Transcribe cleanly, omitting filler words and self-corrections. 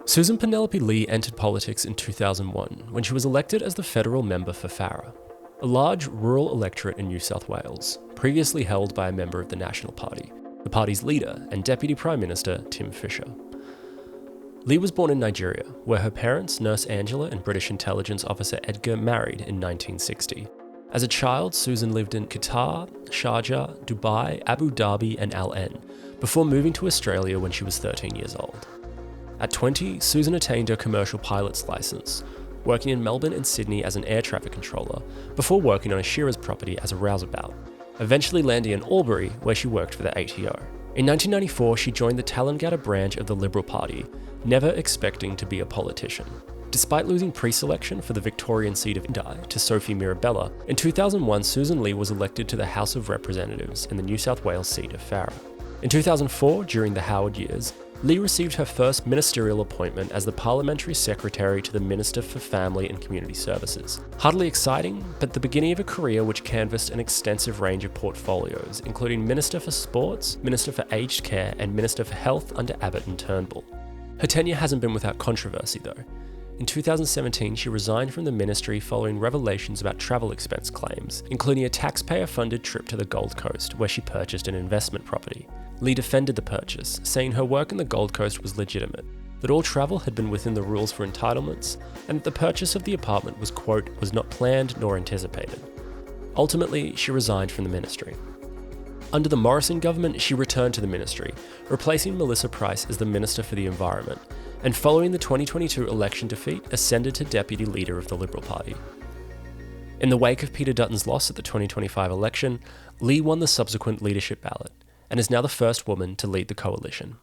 Susan Penelope Ley entered politics in 2001 when she was elected as the federal member for Farrer, a large rural electorate in New South Wales, previously held by a member of the National Party, the party's leader and Deputy Prime Minister Tim Fischer. Ley was born in Nigeria, where her parents, Nurse Angela and British intelligence officer Edgar, married in 1960. As a child, Susan lived in Qatar, Sharjah, Dubai, Abu Dhabi and Al Ain, before moving to Australia when she was 13 years old. At 20, Susan attained her commercial pilot's licence, working in Melbourne and Sydney as an air traffic controller, before working on a shearer's property as a rouseabout, eventually landing in Albury, where she worked for the ATO. In 1994, she joined the Tallangatta branch of the Liberal Party, never expecting to be a politician. Despite losing pre-selection for the Victorian seat of Indi to Sophie Mirabella, in 2001 Susan Ley was elected to the House of Representatives in the New South Wales seat of Farrer. In 2004, during the Howard years, Ley received her first ministerial appointment as the Parliamentary Secretary to the Minister for Family and Community Services. Hardly exciting, but the beginning of a career which canvassed an extensive range of portfolios, including Minister for Sports, Minister for Aged Care and Minister for Health under Abbott and Turnbull. Her tenure hasn't been without controversy though. In 2017, she resigned from the ministry following revelations about travel expense claims, including a taxpayer-funded trip to the Gold Coast, where she purchased an investment property. Ley defended the purchase, saying her work in the Gold Coast was legitimate, that all travel had been within the rules for entitlements, and that the purchase of the apartment was, quote, was not planned nor anticipated. Ultimately, she resigned from the ministry. Under the Morrison government, she returned to the ministry, replacing Melissa Price as the Minister for the Environment, and following the 2022 election defeat, ascended to Deputy Leader of the Liberal Party. In the wake of Peter Dutton's loss at the 2025 election, Ley won the subsequent leadership ballot, and is now the first woman to lead the coalition.